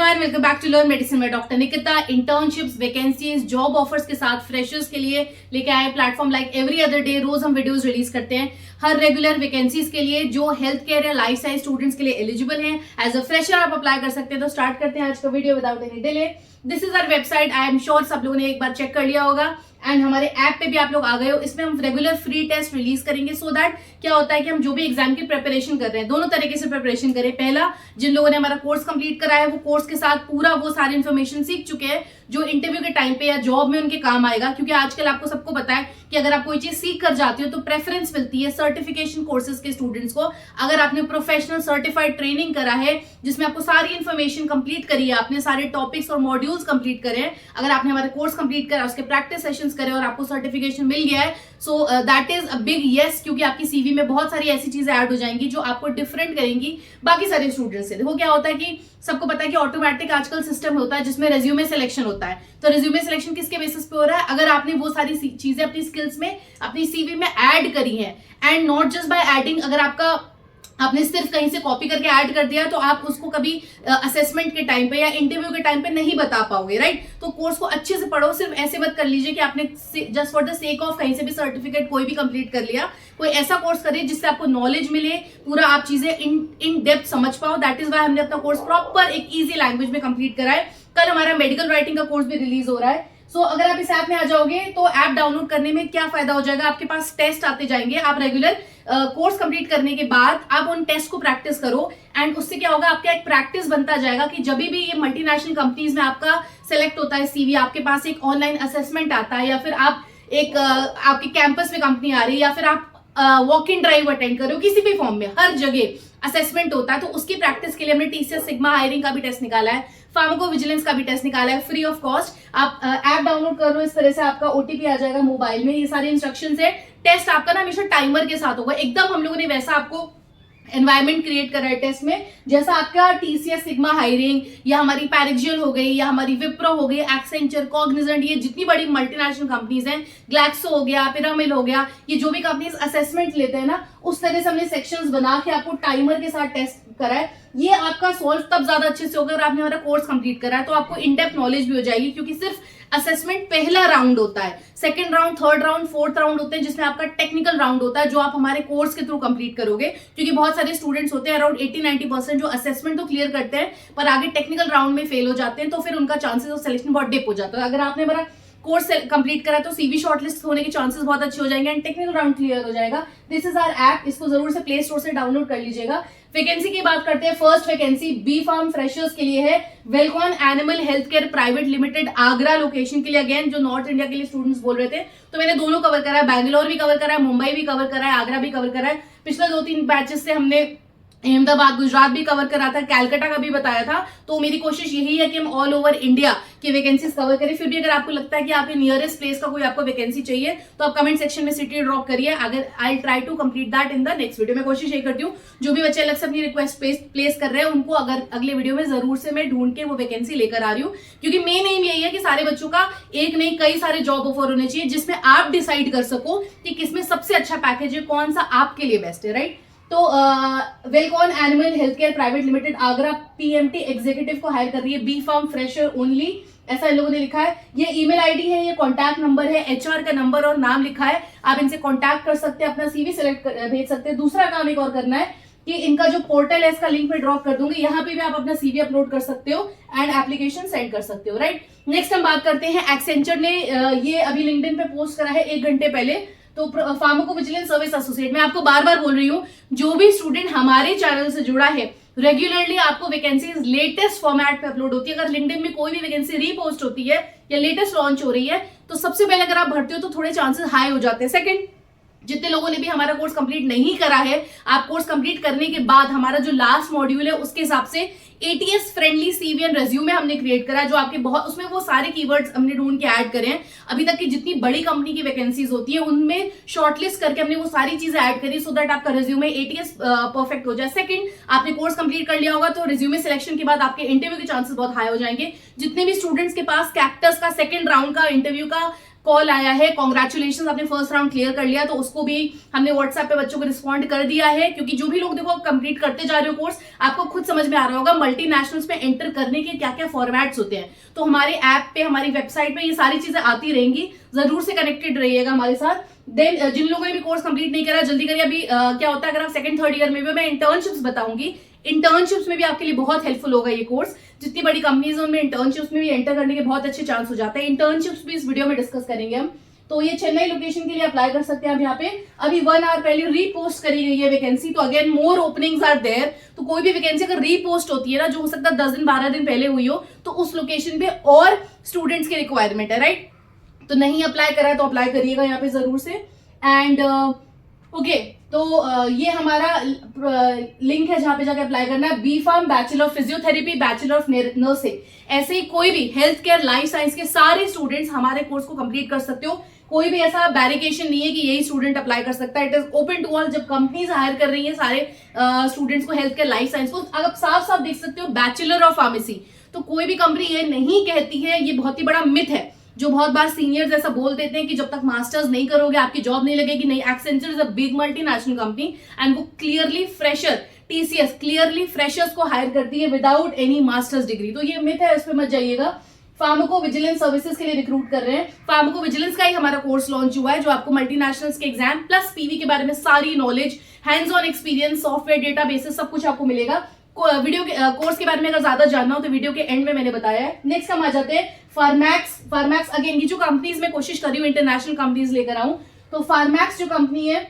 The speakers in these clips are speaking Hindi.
Everyone, welcome back to learn medicine में doctor Nikita. Internships, vacancies, job offers के साथ फ्रेशर्स के लिए लेके आए platform like every other day. रोज हम वीडियोस रिलीज करते हैं हर रेगुलर वैकेंसीज के लिए जो हेल्थ केयर या लाइफ साइंस स्टूडेंट्स के लिए एलिजिबल हैं। एज अ फ्रेशर आप अप्लाई कर सकते हैं। तो स्टार्ट करते हैं आज का video without any delay. This is our website. I am sure सब लोगों ने एक बार चेक कर लिया होगा एंड हमारे ऐप पे भी आप लोग आ गए हो। इसमें हम रेगुलर फ्री टेस्ट रिलीज करेंगे सो दैट क्या होता है कि हम जो भी एग्जाम की प्रिपरेशन कर रहे हैं दोनों तरीके से प्रिपरेशन करें। पहला, जिन लोगों ने हमारा कोर्स कंप्लीट करा है वो कोर्स के साथ पूरा वो सारी इन्फॉर्मेशन सीख चुके हैं जो इंटरव्यू के टाइम पे या जॉब में उनके काम आएगा। क्योंकि आजकल आपको सबको पता है कि अगर आप कोई चीज सीख कर जाते हो तो प्रेफरेंस मिलती है सर्टिफिकेशन कोर्सेज के स्टूडेंट्स को। अगर आपने प्रोफेशनल सर्टिफाइड ट्रेनिंग करा है जिसमें आपको सारी इन्फॉर्मेशन कंप्लीट करी है, आपने सारे टॉपिक्स और मॉड्यूल्स कंप्लीट करे हैं, अगर आपने हमारा कोर्स कंप्लीट करा, उसके प्रैक्टिस सेशंस करे और आपको सर्टिफिकेशन मिल गया है, so that is a big yes. क्योंकि आपकी सीवी में बहुत सारी ऐसी चीजें ऐड हो जाएंगी जो आपको डिफरेंट करेंगी बाकी सारे स्टूडेंट्स से। देखो क्या होता है कि सबको पता है कि ऑटोमेटिक आजकल सिस्टम होता है जिसमें रेज्यूमे सिलेक्शन होता है। तो रेज्यूमे सिलेक्शन किसके बेसिस पे हो रहा है? अगर आपने वो सारी चीजें अपनी स्किल्स में, अपनी सीवी में ऐड करी हैं and not just by adding. अगर आपने सिर्फ कहीं से कॉपी करके ऐड कर दिया तो आप उसको कभी असेसमेंट के टाइम पे या इंटरव्यू के टाइम पे नहीं बता पाओगे, राइट? तो कोर्स को अच्छे से पढ़ो। सिर्फ ऐसे मत कर लीजिए कि आपने just for the sake of कहीं से भी सर्टिफिकेट कोई भी कंप्लीट कर लिया। कोई ऐसा कोर्स करिए जिससे आपको नॉलेज मिले, पूरा आप चीजें इन डेप्थ समझ पाओ। दैट इज वाई हमने अपना कोर्स प्रॉपर एक ईजी लैंग्वेज में कंप्लीट करा है। कल हमारा मेडिकल राइटिंग का कोर्स भी रिलीज हो रहा है। सो अगर आप इस ऐप में आ जाओगे तो ऐप डाउनलोड करने में क्या फायदा हो जाएगा, आपके पास टेस्ट आते जाएंगे। आप रेगुलर कोर्स कंप्लीट करने के बाद आप उन टेस्ट को प्रैक्टिस करो एंड उससे क्या होगा, आपका एक प्रैक्टिस बनता जाएगा कि जब भी ये मल्टीनेशनल कंपनीज में आपका सेलेक्ट होता है सीवी, आपके पास एक ऑनलाइन असेसमेंट आता है या फिर आप एक आपके कैंपस में कंपनी आ रही है या फिर आप वॉक इन ड्राइव अटेंड कर रहे हो, किसी भी फॉर्म में हर जगह असेसमेंट होता है। तो उसकी प्रैक्टिस के लिए हमने टीसीएस सिग्मा हायरिंग का भी टेस्ट निकाला है, फार्माकोविजिलेंस का भी टेस्ट निकाला है फ्री ऑफ कॉस्ट। आप ऐप डाउनलोड कर लो, इस तरह से आपका ओटीपी आ जाएगा मोबाइल में। ये सारे इंस्ट्रक्शंस है। टेस्ट आपका ना हमेशा टाइमर के साथ होगा, एकदम हम लोगों ने वैसा आपको एनवायरमेंट क्रिएट करा है टेस्ट में जैसा आपका टीसीएस सिग्मा हायरिंग या हमारी पैरिक्जियल हो गई या हमारी विप्रो हो गई, एक्सेंचर, कॉग्निजेंट, ये जितनी बड़ी मल्टीनेशनल कंपनीज हैं, ग्लैक्सो हो गया, पिरामिल हो गया, ये जो भी कंपनीज असेसमेंट लेते हैं ना, उस तरह से हमने सेक्शंस बना के आपको टाइमर के साथ टेस्ट करा है। ये आपका सॉल्व तब ज्यादा अच्छे से होगा अगर आपने हमारा कोर्स कंप्लीट करा है। तो आपको इन डेप्थ नॉलेज भी हो जाएगी क्योंकि सिर्फ असेसमेंट पहला राउंड होता है, second round, third round, fourth round होते हैं जिसमें आपका टेक्निकल राउंड होता है जो आप हमारे कोर्स के थ्रू कंप्लीट करोगे। क्योंकि बहुत सारे स्टूडेंट्स होते हैं अराउंड 80-90% जो असेसमेंट तो क्लियर करते हैं पर आगे टेक्निकल राउंड में फेल हो जाते हैं, तो फिर उनका चांसेस ऑफ सिलेक्शन बहुत डिप हो जाता है। अगर आपने हमारा कोर्स कंप्लीट करा तो सीवी शॉर्टलिस्ट होने के चांसेस बहुत अच्छे हो जाएंगे एंड टेक्निकल राउंड क्लियर हो जाएगा। दिस इज आवर ऐप, इसको जरूर से प्ले स्टोर से डाउनलोड कर लीजिएगा। वैकेंसी की बात करते हैं। First vacancy B pharm freshers के लिए है, Welcon animal health care private limited, Agra location के लिए। अगेन जो नॉर्थ इंडिया के लिए स्टूडेंट्स बोल रहे थे तो मैंने दोनों कवर करा है, बैंगलोर भी कवर करा है, मुंबई भी कवर करा है, आगरा भी कवर करा है। पिछले 2-3 बैचेस से हमने अहमदाबाद, गुजरात भी कवर करा था, कैलकाटा का भी बताया था। तो मेरी कोशिश यही है कि हम ऑल ओवर इंडिया की वैकेंसीज कवर करें। फिर भी अगर आपको लगता है कि आपके नियरेस्ट प्लेस का कोई आपको वैकेंसी चाहिए तो आप कमेंट सेक्शन में सिटी ड्रॉप करिए। अगर I try to complete that in the next video. मैं कोशिश यही करती हूँ जो भी बच्चे अलग से अपनी रिक्वेस्ट प्लेस कर रहे हैं उनको अगर अगले वीडियो में जरूर से मैं ढूंढ के वो वैकेंसी लेकर आ रही हूँ। क्योंकि मेन एम यही है कि सारे बच्चों का एक नहीं कई सारे जॉब ऑफर होने चाहिए जिसमें आप डिसाइड कर सको कि किसमें सबसे अच्छा पैकेज है, कौन सा आपके लिए बेस्ट है, राइट? तो Welcon animal health care private limited Agra PMT executive को हायर कर रही है, बी फार्म फ्रेशर ओनली, ऐसा इन लोगों ने लिखा है। ये ईमेल आईडी है, ये कॉन्टैक्ट नंबर है, एचआर का नंबर और नाम लिखा है। आप इनसे कॉन्टैक्ट कर सकते हैं, अपना सीवी सिलेक्ट भेज सकते हैं। दूसरा काम एक और करना है कि इनका जो पोर्टल है इसका लिंक मैं ड्रॉप कर दूंगी, यहाँ पे भी आप अपना सीवी अपलोड कर सकते हो एंड एप्लीकेशन सेंड कर सकते हो, राइट? नेक्स्ट हम बात करते हैं एक्सेंचर ने ये अभी लिंक्डइन पे पोस्ट करा है 1 घंटे पहले। तो फार्माकोविजिलेंस सर्विस एसोसिएट, मैं आपको बार बार बोल रही हूँ जो भी स्टूडेंट हमारे चैनल से जुड़ा है रेगुलरली आपको वैकेंसीज लेटेस्ट फॉर्मेट पे अपलोड होती है। अगर लिंक्डइन में कोई भी वैकेंसी रीपोस्ट होती है या लेटेस्ट लॉन्च हो रही है तो सबसे पहले अगर आप भरते हो तो थोड़े चांसेस हाई हो जाते हैं। सेकंड, जितने लोगों ने भी हमारा कोर्स कंप्लीट नहीं करा है, आप कोर्स कंप्लीट करने के बाद हमारा जो लास्ट मॉड्यूल है उसके हिसाब से ATS friendly CV and resume हमने क्रिएट करा जो आपके बहुत, उसमें वो सारे कीवर्ड्स हमने ढूंढ के ऐड करे हैं। अभी तक की जितनी बड़ी कंपनी की वैकेंसीज होती है उनमें शॉर्टलिस्ट करके हमने वो सारी चीजें ऐड करी सो दैट आपका रेज्यूमे एटीएस परफेक्ट हो जाए। सेकंड, आपने कोर्स कंप्लीट कर लिया होगा तो रेज्यूमे सिलेक्शन के बाद आपके इंटरव्यू के चांसेस बहुत हाई हो जाएंगे। जितने भी स्टूडेंट्स के पास कैक्टस का सेकंड राउंड का इंटरव्यू का कॉल आया है, कॉन्ग्रेचुलेशन आपने फर्स्ट राउंड क्लियर कर लिया, तो उसको भी हमने व्हाट्सएप पे बच्चों को रिस्पॉन्ड कर दिया है। क्योंकि जो भी लोग देखो कंप्लीट करते जा रहे हो कोर्स, आपको खुद समझ में आ रहा होगा मल्टीनेशनल्स में एंटर करने के क्या क्या फॉर्मेट्स होते हैं। तो हमारे ऐप पे, हमारी वेबसाइट पे ये सारी चीजें आती रहेंगी, जरूर से कनेक्टेड रहिएगा हमारे साथ। देन जिन लोगों ने भी कोर्स कंप्लीट नहीं करा, जल्दी करिए। अभी क्या होता है, अगर आप सेकंड थर्ड ईयर में भी, मैं इंटर्नशिप्स बताऊंगी, इंटर्नशिप्स में भी आपके लिए बहुत हेल्पफुल होगा ये कोर्स। जितनी बड़ी कंपनीज है उनमें इंटर्नशिप्स में भी एंटर करने के बहुत अच्छे चांस हो जाते हैं। इंटर्नशिप्स भी इस वीडियो में डिस्कस करेंगे हम। तो ये चेन्नई लोकेशन के लिए अप्लाई कर सकते हैं आप यहाँ पे। अभी 1 आवर पहले रीपोस्ट करी गई है वैकेंसी, तो again more openings are there. तो कोई भी वैकेंसी अगर रीपोस्ट होती है ना, जो हो सकता है 10 दिन 12 दिन पहले हुई हो, तो उस लोकेशन पे और स्टूडेंट्स की रिक्वायरमेंट है, राइट। तो नहीं अप्लाई करा है तो अप्लाई करिएगा यहाँ पे जरूर से। एंड ओके, तो ये हमारा लिंक है जहां पे जाके अप्लाई करना है। B pharm, bachelor of physiotherapy, bachelor of nursing, ऐसे ही कोई भी हेल्थ केयर लाइफ साइंस के सारे स्टूडेंट्स हमारे कोर्स को कंप्लीट कर सकते हो। कोई भी ऐसा बैरिकेशन नहीं है कि यही स्टूडेंट अप्लाई कर सकता है। It is open to all. जब कंपनीज हायर कर रही है सारे स्टूडेंट्स को हेल्थ केयर लाइफ साइंस को, अगर साफ साफ देख सकते हो बैचलर ऑफ फार्मेसी, तो कोई भी कंपनी ये नहीं कहती है। ये बहुत ही बड़ा मिथ है जो बहुत बार सीनियर्स ऐसा बोल देते हैं कि जब तक मास्टर्स नहीं करोगे आपकी जॉब नहीं लगेगी। नहीं, Accenture is a big multinational company and वो clearly fresher, TCS clearly freshers को हायर करती है विदाउट एनी मास्टर्स डिग्री। तो ये मिथ है, इस पे मत जाइएगा। फार्माको विजिलेंस सर्विसेज के लिए रिक्रूट कर रहे हैं। फार्माको विजिलेंस का ही हमारा कोर्स लॉन्च हुआ है, जो आपको मल्टीनेशनल्स के एग्जाम प्लस पीवी के बारे में सारी knowledge, hands on experience, software, databases, सब कुछ आपको मिलेगा। वीडियो के कोर्स के बारे में अगर ज्यादा जानना हो तो वीडियो के एंड में मैंने बताया है। नेक्स्ट हम आ जाते हैं फार्मैक्स। फार्मैक्स अगेन, ये जो कंपनीज में कोशिश कर रही हूँ इंटरनेशनल कंपनीज लेकर आऊं, तो फार्मैक्स जो कंपनी है,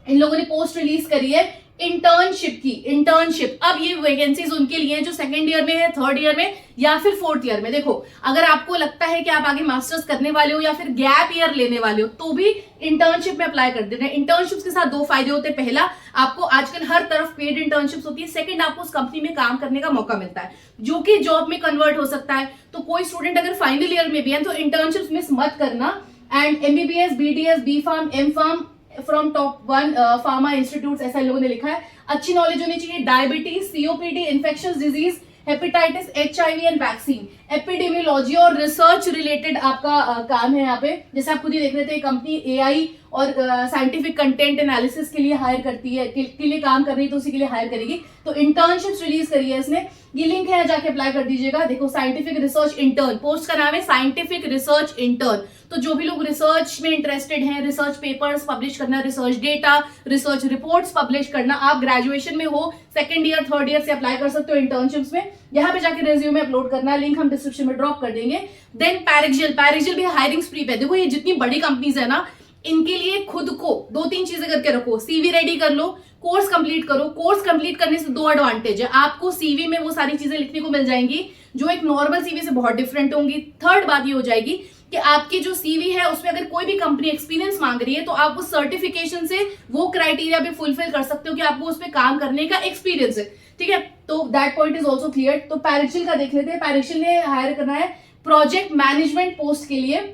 इन लोगों ने पोस्ट रिलीज करी है इंटर्नशिप की। इंटर्नशिप, अब ये वैकेंसीज उनके लिए हैं जो सेकंड ईयर में है, थर्ड ईयर में या फिर फोर्थ ईयर में। देखो, अगर आपको लगता है कि आप आगे मास्टर्स करने वाले हो या फिर गैप ईयर लेने वाले हो, तो भी इंटर्नशिप में अप्लाई कर देना है। इंटर्नशिप्स के साथ 2 फायदे होते हैं। पहला, आपको आजकल हर तरफ पेड इंटर्नशिप्स होती है। सेकंड, आपको उस कंपनी में काम करने का मौका मिलता है जो कि जॉब में कन्वर्ट हो सकता है। तो कोई स्टूडेंट अगर फाइनल ईयर में भी है तो इंटर्नशिप्स मिस मत करना। And MBBS, BDS, B pharm, M pharm from top 1 pharma institute, ऐसा इन लोगों ने लिखा है। अच्छी नॉलेज होनी चाहिए diabetes, COPD, infectious disease, hepatitis, HIV and vaccine, epidemiology और रिसर्च रिलेटेड आपका काम है यहाँ पे। जैसे आप खुद ही देख रहे थे, कंपनी एआई और साइंटिफिक कंटेंट एनालिसिस के लिए हायर करती है, के लिए काम कर रही है, तो उसी के लिए हायर करेगी। तो इंटर्नशिप्स रिलीज करी है इसने, ये लिंक है, जाके अप्लाई कर दीजिएगा। देखो, साइंटिफिक रिसर्च इंटर्न, पोस्ट का नाम है साइंटिफिक रिसर्च इंटर्न। तो जो भी लोग रिसर्च में इंटरेस्टेड हैं, रिसर्च पेपर्स पब्लिश करना, research data, research reports publish करना, आप ग्रेजुएशन में हो, सेकंड ईयर थर्ड ईयर से अप्लाई कर सकते हो इंटर्नशिप्स में। यहाँ पे जाके रेज्यूमे अपलोड करना, लिंक हम डिस्क्रिप्शन में ड्रॉप कर देंगे। देन पैरिक्जिल भी हायरिंग स्प्री पे। देखो, ये जितनी बड़ी कंपनीज है ना, इनके लिए खुद को 2-3 चीजें करके रखो। सीवी रेडी कर लो, कोर्स कंप्लीट करो। कोर्स कंप्लीट करने से 2 एडवांटेज है, आपको सीवी में वो सारी चीजें लिखने को मिल जाएंगी जो एक नॉर्मल सीवी से बहुत डिफरेंट होंगी। थर्ड बात ये हो जाएगी कि आपकी जो सीवी है उसमें अगर कोई भी कंपनी एक्सपीरियंस मांग रही है तो आप उस सर्टिफिकेशन से वो क्राइटेरिया भी फुलफिल कर सकते हो कि आपको उस पर काम करने का एक्सपीरियंस है। ठीक है, तो that point is also clear. तो पैरिक्जिल का देख लेते हैं। पैरिक्जिल ने हायर करना है प्रोजेक्ट मैनेजमेंट पोस्ट के लिए।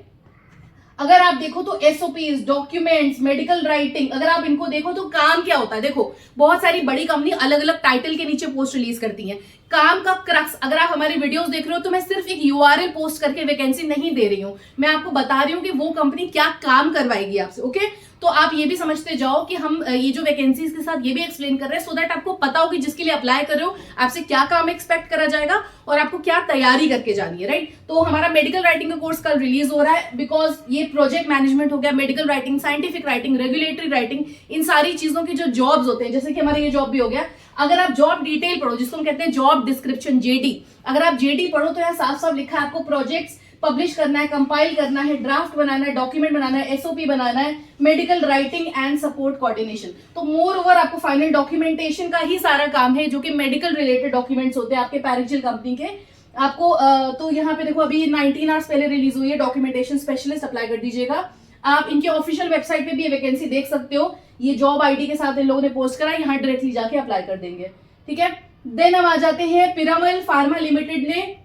अगर आप देखो तो एसओपीज, डॉक्यूमेंट्स, मेडिकल राइटिंग, अगर आप इनको देखो तो काम क्या होता है। देखो, बहुत सारी बड़ी कंपनी अलग अलग टाइटल के नीचे पोस्ट रिलीज करती हैं। काम का क्रक्स, अगर आप हमारे वीडियोस देख रहे हो तो मैं सिर्फ एक यूआरएल पोस्ट करके वैकेंसी नहीं दे रही हूं, मैं आपको बता रही हूं कि वो कंपनी क्या काम करवाएगी आपसे। ओके, तो आप ये भी समझते जाओ कि हम ये जो वैकेंसीज के साथ ये भी एक्सप्लेन कर रहे हैं, सो दैट आपको पता हो कि जिसके लिए अप्लाई कर रहे हो आपसे क्या काम एक्सपेक्ट करा जाएगा और आपको क्या तैयारी करके जानी है, राइट। तो हमारा मेडिकल राइटिंग का कोर्स कल रिलीज हो रहा है, बिकॉज ये प्रोजेक्ट मैनेजमेंट हो गया, medical writing, scientific writing, regulatory writing, इन सारी चीजों की जो जॉब्स होते हैं, जैसे कि हमारा ये जॉब भी हो गया। अगर आप जॉब डिटेल पढ़ो, जिसको हम कहते हैं जॉब डिस्क्रिप्शन, जेडी, अगर आप जेडी पढ़ो तो यहाँ साफ साफ लिखा है आपको प्रोजेक्ट्स पब्लिश करना है, कंपाइल करना है, ड्राफ्ट बनाना है, डॉक्यूमेंट बनाना है, एसओपी बनाना है, medical writing and support coordination. तो मोर ओवर आपको फाइनल डॉक्यूमेंटेशन का ही सारा काम है, जो कि मेडिकल रिलेटेड डॉक्यूमेंट्स होते हैं आपके पैरिक्जिल कंपनी के। आपको तो यहाँ पे देखो, अभी 19 आवर्स पहले रिलीज हुई है, डॉक्यूमेंटेशन स्पेशलिस्ट, अप्लाई कर दीजिएगा। आप इनके ऑफिशियल वेबसाइट पे भी ये वैकेंसी देख सकते हो, ये जॉब आईडी के साथ इन लोगों ने पोस्ट करा, यहाँ डायरेक्टली जाके अप्लाई कर देंगे। ठीक है, देन हम आ जाते हैं पिरामल फार्मा लिमिटेड ने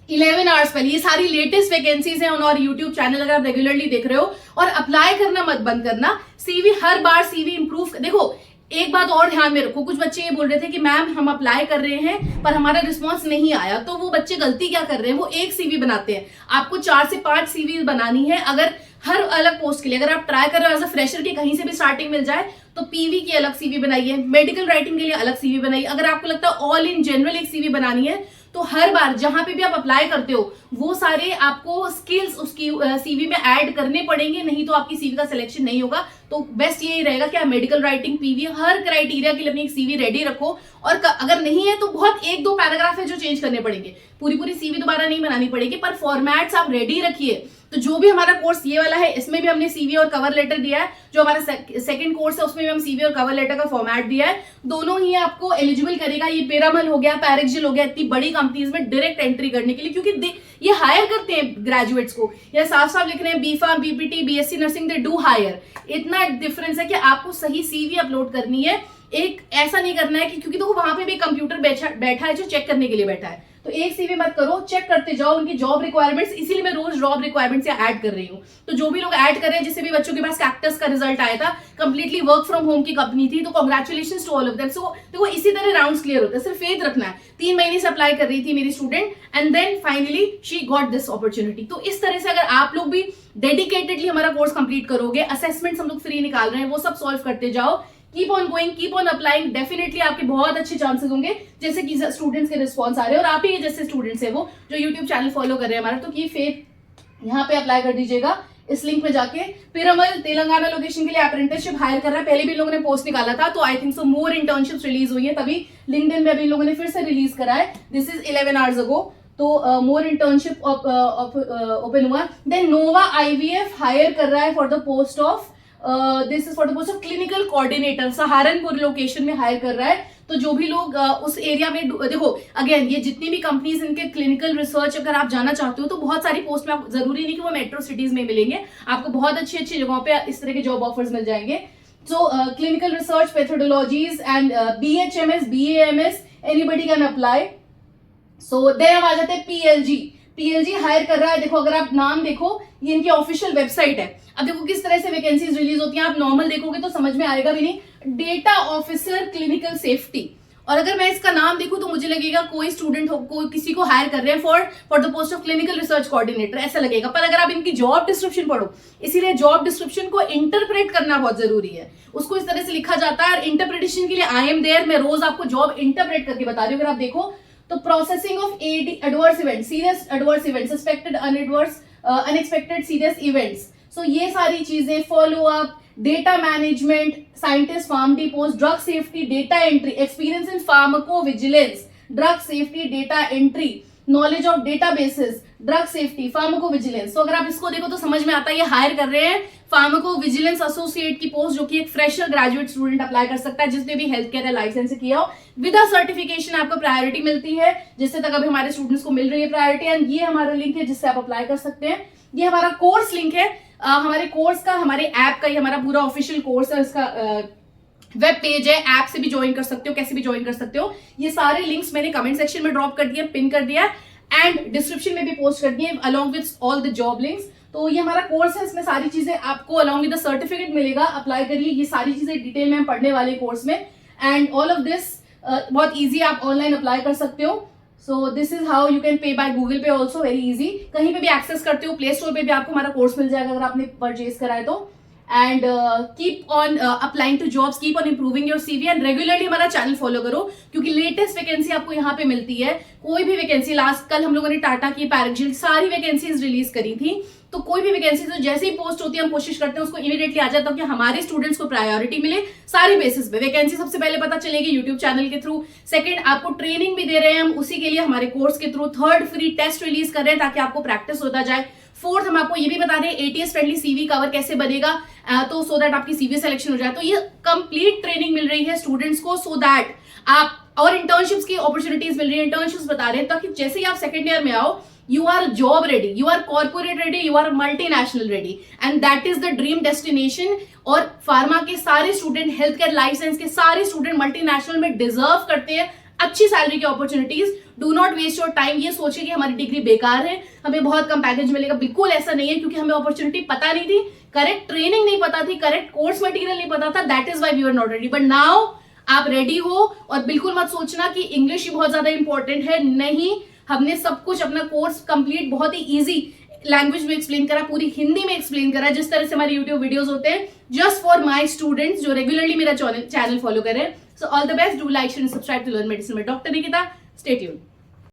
11 आवर्स पहले, ये सारी लेटेस्ट वैकेंसीज हैं और यूट्यूब चैनल अगर आप रेगुलरली देख रहे हो, और अप्लाई करना मत बंद करना। सीवी हर बार सीवी इंप्रूव, देखो एक बात और ध्यान में रखो, कुछ बच्चे ये बोल रहे थे कि मैम हम अप्लाई कर रहे हैं पर हमारा रिस्पांस नहीं आया, तो वो बच्चे गलती क्या कर रहे हैं, वो एक सीवी बनाते हैं। आपको 4 से 5 सीवी बनानी है। अगर हर अलग पोस्ट के लिए अगर आप ट्राई कर रहे हो एज अ फ्रेशर की कहीं से भी स्टार्टिंग मिल जाए तो पीवी की अलग सीवी बनाइए, मेडिकल राइटिंग के लिए अलग सीवी बनाइए। अगर आपको लगता है ऑल इन जनरल एक सीवी बनानी है तो हर बार जहां पे भी आप अप्लाई करते हो वो सारे आपको स्किल्स उसकी सीवी में ऐड करने पड़ेंगे, नहीं तो आपकी सीवी का सिलेक्शन नहीं होगा। तो बेस्ट यही रहेगा कि आप मेडिकल राइटिंग, पीवी, हर क्राइटेरिया के लिए अपनी एक सीवी रेडी रखो। और अगर नहीं है तो बहुत 1-2 पैराग्राफ है जो चेंज करने पड़ेंगे, पूरी सीवी दोबारा नहीं बनानी पड़ेगी, पर फॉर्मेट्स आप रेडी रखिए। तो जो भी हमारा कोर्स ये वाला है इसमें भी हमने सीवी और कवर लेटर दिया है, जो हमारा सेकंड कोर्स है उसमें भी हम सीवी और कवर लेटर का फॉर्मेट दिया है। दोनों ही आपको एलिजिबल करेगा। ये पेरामल हो गया, पैरेक्सिल हो गया, इतनी बड़ी कंपनीज में डायरेक्ट एंट्री करने के लिए, क्योंकि ये हायर करते हैं ग्रेजुएट्स को। या साफ साफ लिख रहे हैं B pharm, BPT, BSc nursing, they do hire. इतना डिफरेंस है कि आपको सही सीवी अपलोड करनी है। एक ऐसा नहीं करना है कि क्योंकि देखो वहां पे भी कंप्यूटर बैठा है जो चेक करने के लिए बैठा है, तो एक सीवी मत करो, चेक करते जाओ उनकी जॉब रिक्वायरमेंट्स। इसीलिए मैं रोज जॉब रिक्वायरमेंट्स ऐड कर रही हूँ। तो जो भी लोग ऐड कर रहे हैं, जिससे भी बच्चों के पास कैक्टस का रिजल्ट आया था, कंप्लीटली वर्क फ्रॉम होम की कंपनी थी, तो congratulations to all of them. So देखो इसी तरह राउंड्स क्लियर होते हैं, सिर्फ फेथ रखना है। 3 महीने से अप्लाई कर रही थी मेरी student and then finally she got this opportunity. तो इस तरह से अगर आप लोग भी डेडिकेटेडली हमारा कोर्स कंप्लीट करोगे, असेसमेंट हम लोग फ्री निकाल रहे हैं, वो सब सॉल्व करते जाओ, keep on going, keep on applying, definitely आपके बहुत अच्छे चांसेस होंगे। जैसे कि स्टूडेंट्स के रिस्पॉन्स आ रहे हैं और आप ही जैसे स्टूडेंट्स है वो जो यूट्यूब चैनल फॉलो कर रहे हैं हमारा, तो की फेथ यहाँ पे अप्लाई कर दीजिएगा इस लिंक में जाके। पिरामल तेलंगाना लोकेशन के लिए अप्रेंटिसशिप हायर कर रहा है। पहले भी लोगों ने पोस्ट निकाला था, तो I think so more internships release हुई है, तभी लिंक्डइन में अभी लोगों ने फिर से रिलीज करा है। दिस इज 11 आवर्स अगो, तो मोर इंटर्नशिप ओपन हुआ। देन नोवा आईवीएफ हायर कर रहा है for the post of this is for the post of clinical coordinator, Saharanpur location में हायर कर रहा है। तो जो भी लोग उस एरिया में, देखो अगेन ये जितनी भी कंपनीज इनके क्लिनिकल रिसर्च अगर आप जाना चाहते हो तो बहुत सारी पोस्ट में, आप जरूरी नहीं कि वो मेट्रो सिटीज में मिलेंगे, आपको बहुत अच्छी अच्छी जगहों पे इस तरह के जॉब ऑफर्स मिल जाएंगे। So clinical research, pathologies and BHMS, BAMS, anybody can apply. So then हम आ जाते हैं पीएलजी हायर कर रहा है। देखो अगर आप नाम देखो, ये इनकी ऑफिशियल वेबसाइट है। अब देखो किस तरह से वैकेंसीज रिलीज होती हैं, आप नॉर्मल देखोगे तो समझ में आएगा भी नहीं। डेटा ऑफिसर क्लिनिकल सेफ्टी, और अगर मैं इसका नाम देखूं तो मुझे लगेगा कोई स्टूडेंट हो, कोई किसी को हायर कर रहे हैं for the post of clinical research coordinator, ऐसा लगेगा। पर अगर आप इनकी जॉब डिस्क्रिप्शन पढ़ो, इसीलिए जॉब डिस्क्रिप्शन को इंटरप्रेट करना बहुत जरूरी है। उसको इस तरह से लिखा जाता है, और इंटरप्रिटेशन के लिए आई एम देयर, मैं रोज आपको जॉब इंटरप्रेट करके बता रही हूँ। अगर आप देखो तो processing of adverse event, serious adverse event, suspected unexpected serious events, so ये सारी चीजें, follow up, data management, scientist, फार्म डिपोज, drug safety, data entry, experience in pharmacovigilance, drug safety, data entry, knowledge of databases, drug safety, pharmacovigilance. तो अगर आप इसको देखो तो समझ में आता है ये हायर कर रहे हैं फार्माको विजिलेंस एसोसिएट की पोस्ट, जो कि एक फ्रेशर ग्रेजुएट स्टूडेंट अप्लाई कर सकता है जिसने भी हेल्थ केयर या लाइफ साइंस से किया हो। विद अ सर्टिफिकेशन आपको प्रायोरिटी मिलती है, जिससे तक अभी हमारे स्टूडेंट्स को मिल रही है प्रायोरिटी। एंड ये हमारा लिंक है जिससे आप अप्लाई कर सकते हैं। ये हमारा कोर्स लिंक है, हमारे कोर्स का, हमारे ऐप का, ये हमारा पूरा ऑफिशियल कोर्स है, इसका वेब पेज है, ऐप से भी ज्वाइन कर सकते हो, कैसे भी ज्वाइन कर सकते हो। ये सारे लिंक्स मैंने कमेंट सेक्शन में ड्रॉप कर दिया, पिन कर दिया, एंड डिस्क्रिप्शन में भी पोस्ट कर दिए along with all the job links. तो ये हमारा कोर्स है, इसमें सारी चीजें आपको अलॉन्ग विद द सर्टिफिकेट मिलेगा, अप्लाई करिए। ये सारी चीजें डिटेल में हम पढ़ने वाले कोर्स में, एंड ऑल ऑफ दिस बहुत ईजी, आप ऑनलाइन अप्लाई कर सकते हो। So this is how you can pay by Google पे ऑल्सो, वेरी इजी, कहीं पे भी एक्सेस करते हो, प्ले स्टोर पे भी आपको हमारा कोर्स मिल जाएगा अगर आपने परचेज करा है तो। And keep on applying to jobs, keep on improving your CV, and regularly हमारा चैनल फॉलो करो, क्योंकि लेटेस्ट वैकेंसी आपको यहाँ पे मिलती है। कोई भी वैकेंसी, लास्ट कल हम लोगों ने टाटा की, पैरेक्सिल, सारी वैकेंसीज रिलीज करी थी, तो कोई भी वैकेंसी तो जैसे ही पोस्ट होती है हम कोशिश करते हैं उसको इमीडिएटली आ जाए, ताकि हमारे स्टूडेंट्स को प्रायोरिटी मिले सारी बेसिस पे। वैकेंसी सबसे पहले पता चलेगी यूट्यूब चैनल के थ्रू, सेकंड आपको ट्रेनिंग भी दे रहे हैं हम उसी के लिए हमारे कोर्स के through, third free test release कर रहे हैं ताकि आपको प्रैक्टिस होता जाए, फोर्थ हम आपको ये भी बता रहे हैं ATS फ्रेंडली सीवी कवर कैसे बनेगा, तो सो दैट आपकी सीवी सिलेक्शन हो जाए। तो ये कंप्लीट ट्रेनिंग मिल रही है स्टूडेंट्स को, सो दैट आप, और इंटर्नशिप्स की अपॉर्चुनिटीज मिल रही है, इंटर्नशिप्स बता रहे हैं ताकि जैसे ही आप सेकंड ईयर में आओ, you are job ready, you are corporate ready, you are multinational ready, and that is the dream destination। और फार्मा के सारे student, health care life science के सारे स्टूडेंट मल्टीनेशनल में डिजर्व करते हैं अच्छी सैलरी की opportunities. Do not waste your time, ये सोचिए कि हमारी डिग्री बेकार है, हमें बहुत कम पैकेज मिलेगा, बिल्कुल ऐसा नहीं है, क्योंकि हमें अपॉर्चुनिटी पता नहीं थी, करेक्ट ट्रेनिंग नहीं पता थी, करेक्ट कोर्स मटेरियल नहीं पता था, that is why we are not ready. But now आप रेडी हो, और बिल्कुल मत सोचना कि इंग्लिश ही बहुत ज्यादा इंपॉर्टेंट है, नहीं, हमने सब कुछ, अपना कोर्स कंप्लीट बहुत ही इजी, लैंग्वेज में एक्सप्लेन करा, पूरी हिंदी में एक्सप्लेन करा, जिस तरह से हमारे यूट्यूब वीडियोस होते हैं, जस्ट फॉर माय स्टूडेंट्स जो रेगुलरली मेरा चैनल फॉलो करें. So all the best, do like share and subscribe to learn medicine with doctor Nikita. Stay tuned.